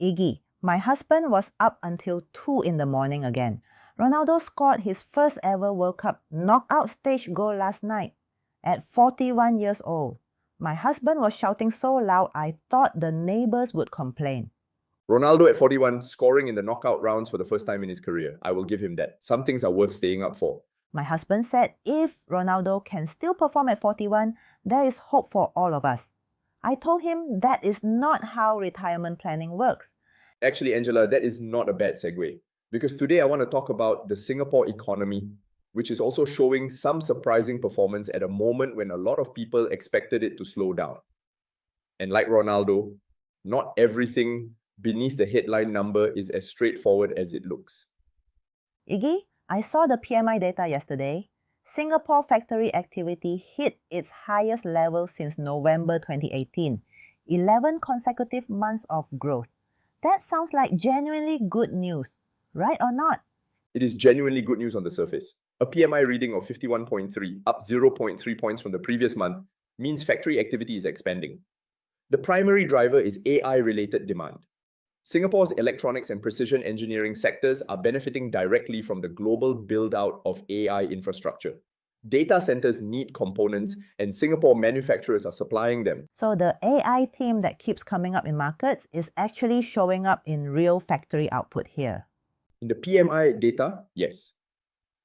Iggy, my husband was up until 2 in the morning again. Ronaldo scored his first ever World Cup knockout stage goal last night at 41 years old. My husband was shouting so loud I thought the neighbors would complain. Ronaldo at 41 scoring in the knockout rounds for the first time in his career. I will give him that. Some things are worth staying up for. My husband said if Ronaldo can still perform at 41, there is hope for all of us. I told him that is not how retirement planning works. Actually, Angela, that is not a bad segue. Because today I want to talk about the Singapore economy, which is also showing some surprising performance at a moment when a lot of people expected it to slow down. And like Ronaldo, not everything beneath the headline number is as straightforward as it looks. Iggy, I saw the PMI data yesterday. Singapore factory activity hit its highest level since November 2018. 11 consecutive months of growth. That sounds like genuinely good news, right or not? It is genuinely good news on the surface. A PMI reading of 51.3, up 0.3 points from the previous month, means factory activity is expanding. The primary driver is AI-related demand. Singapore's electronics and precision engineering sectors are benefiting directly from the global build-out of AI infrastructure. Data centers need components, and Singapore manufacturers are supplying them. So the AI theme that keeps coming up in markets is actually showing up in real factory output here. In the PMI data, yes.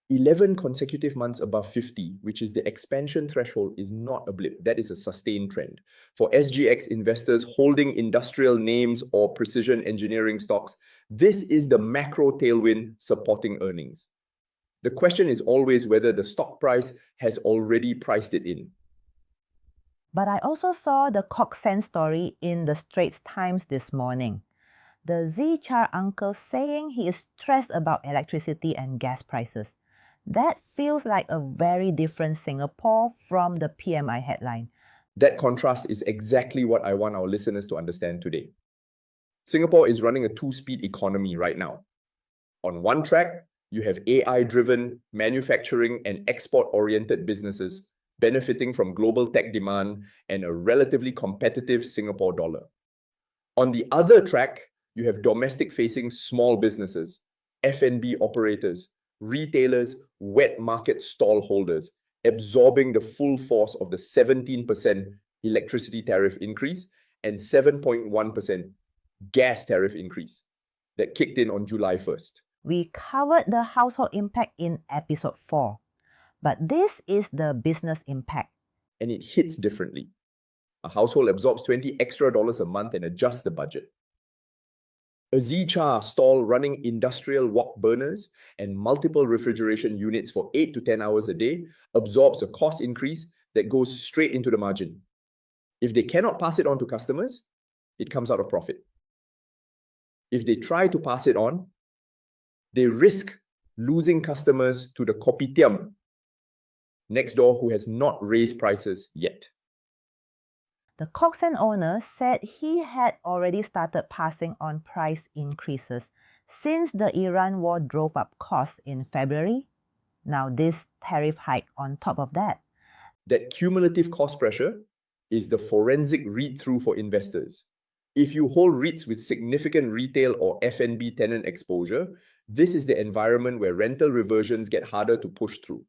11 consecutive months above 50, which is the expansion threshold, is not a blip. That is a sustained trend. For SGX investors holding industrial names or precision engineering stocks, this is the macro tailwind supporting earnings. The question is always whether the stock price has already priced it in. But I also saw the Coxsand story in the Straits Times this morning. The CHAR uncle saying he is stressed about electricity and gas prices. That feels like a very different Singapore from the PMI headline. That contrast is exactly what I want our listeners to understand today. Singapore is running a two-speed economy right now. On one track, you have AI-driven manufacturing and export-oriented businesses benefiting from global tech demand and a relatively competitive Singapore dollar. On the other track, you have domestic-facing small businesses, F&B operators, retailers, wet market stall holders, absorbing the full force of the 17% electricity tariff increase and 7.1% gas tariff increase that kicked in on July 1st. We covered the household impact in episode 4, but this is the business impact. And it hits differently. A household absorbs $20 extra a month and adjusts the budget. A CHAR stall running industrial wok burners and multiple refrigeration units for 8 to 10 hours a day absorbs a cost increase that goes straight into the margin. If they cannot pass it on to customers, it comes out of profit. If they try to pass it on, they risk losing customers to the kopitiam next door who has not raised prices yet. The Coxsand owner said he had already started passing on price increases since the Iran war drove up costs in February. Now this tariff hike on top of that. That cumulative cost pressure is the forensic read-through for investors. If you hold REITs with significant retail or F&B tenant exposure, this is the environment where rental reversions get harder to push through.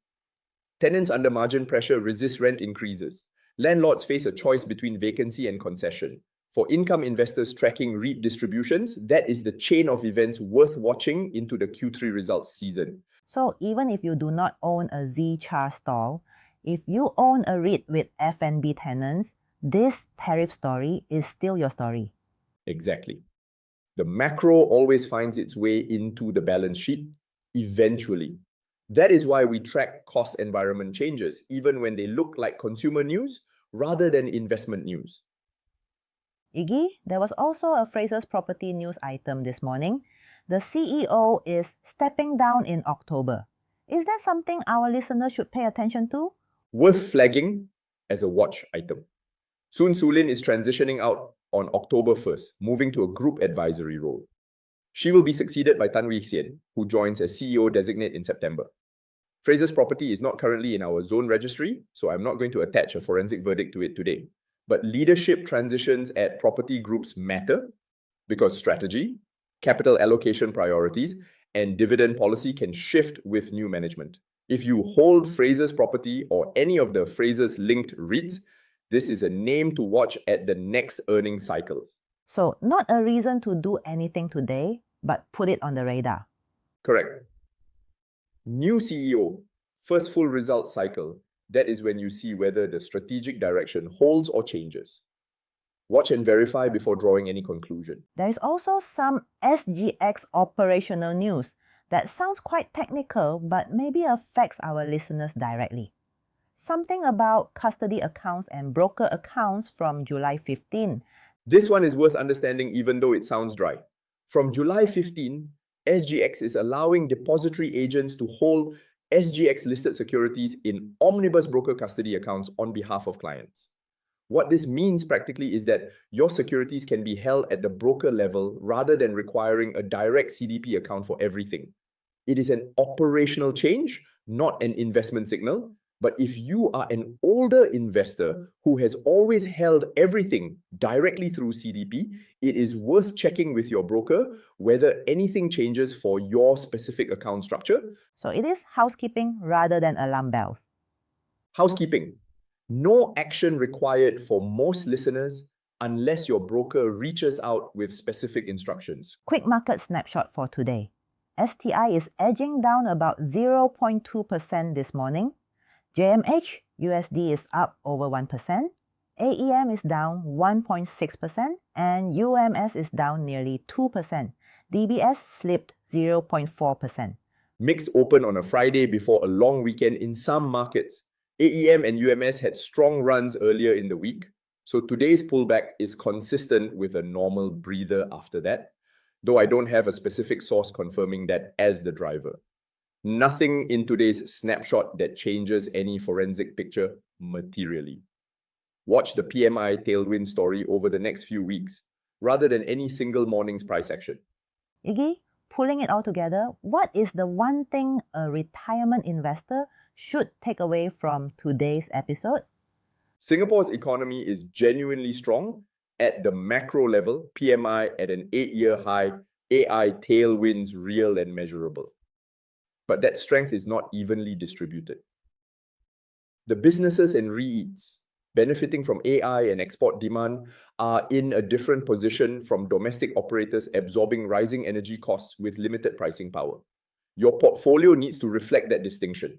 Tenants under margin pressure resist rent increases. Landlords face a choice between vacancy and concession. For income investors tracking REIT distributions, that is the chain of events worth watching into the Q3 results season. So even if you do not own a CHAR stall, if you own a REIT with F&B tenants, this tariff story is still your story. Exactly. The macro always finds its way into the balance sheet, eventually. That is why we track cost environment changes, even when they look like consumer news rather than investment news. Iggy, there was also a Frasers property news item this morning. The CEO is stepping down in October. Is that something our listeners should pay attention to? Worth flagging as a watch item. Soon Sulin is transitioning out on October 1st, moving to a group advisory role. She will be succeeded by Tan Wee Sien, who joins as CEO designate in September. Frasers Property is not currently in our zone registry, so I'm not going to attach a forensic verdict to it today. But leadership transitions at property groups matter, because strategy, capital allocation priorities, and dividend policy can shift with new management. If you hold Frasers property or any of the Frasers linked REITs, this is a name to watch at the next earnings cycle. So not a reason to do anything today, but put it on the radar. Correct. New CEO, first full result cycle. That is when you see whether the strategic direction holds or changes. Watch and verify before drawing any conclusion. There is also some SGX operational news that sounds quite technical but maybe affects our listeners directly. Something about custody accounts and broker accounts from July 15. This one is worth understanding even though it sounds dry. From July 15, SGX is allowing depository agents to hold SGX listed securities in omnibus broker custody accounts on behalf of clients. What this means practically is that your securities can be held at the broker level rather than requiring a direct CDP account for everything. It is an operational change, not an investment signal. But if you are an older investor who has always held everything directly through CDP, it is worth checking with your broker whether anything changes for your specific account structure. So it is housekeeping rather than alarm bells. Housekeeping. No action required for most listeners unless your broker reaches out with specific instructions. Quick market snapshot for today. STI is edging down about 0.2% this morning. JMH USD is up over 1%. AEM is down 1.6% and UMS is down nearly 2%. DBS slipped 0.4%. Mixed open on a Friday before a long weekend in some markets. AEM and UMS had strong runs earlier in the week, so today's pullback is consistent with a normal breather after that, though I don't have a specific source confirming that as the driver. Nothing in today's snapshot that changes any forensic picture materially. Watch the PMI tailwind story over the next few weeks, rather than any single morning's price action. Iggy, pulling it all together, what is the one thing a retirement investor should take away from today's episode? Singapore's economy is genuinely strong at the macro level, PMI at an 8-year high, AI tailwinds real and measurable. But that strength is not evenly distributed. The businesses and REITs benefiting from AI and export demand are in a different position from domestic operators absorbing rising energy costs with limited pricing power. Your portfolio needs to reflect that distinction.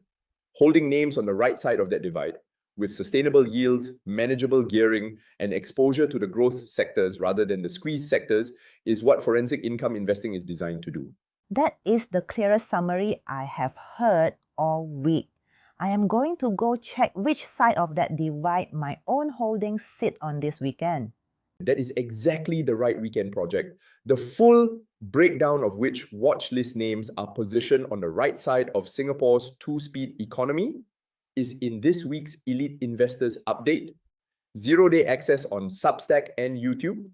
Holding names on the right side of that divide, with sustainable yields, manageable gearing, and exposure to the growth sectors rather than the squeeze sectors, is what forensic income investing is designed to do. That is the clearest summary I have heard all week. I am going to go check which side of that divide my own holdings sit on this weekend. That is exactly the right weekend project, the full breakdown of which watchlist names are positioned on the right side of Singapore's two-speed economy is in this week's Elite Investors Update. 0-day access on Substack and YouTube,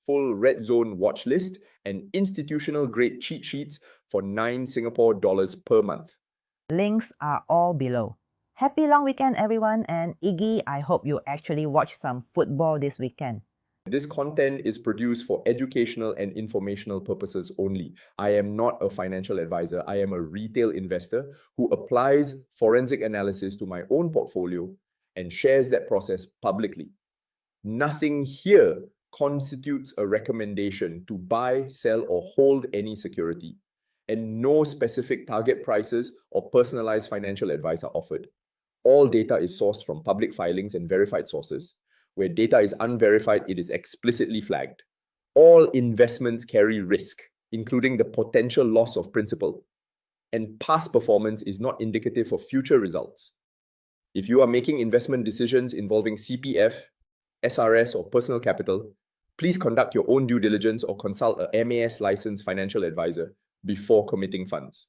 full red zone watch list, and institutional grade cheat sheets for $9 Singapore per month. Links are all below. Happy long weekend, everyone, and Iggy, I hope you actually watch some football this weekend. This content is produced for educational and informational purposes only. I am not a financial advisor. I am a retail investor who applies forensic analysis to my own portfolio and shares that process publicly. Nothing here constitutes a recommendation to buy, sell, or hold any security, and no specific target prices or personalized financial advice are offered. All data is sourced from public filings and verified sources. Where data is unverified, it is explicitly flagged. All investments carry risk, including the potential loss of principal, and past performance is not indicative of future results. If you are making investment decisions involving CPF, SRS, or personal capital, please conduct your own due diligence or consult a MAS licensed financial advisor before committing funds.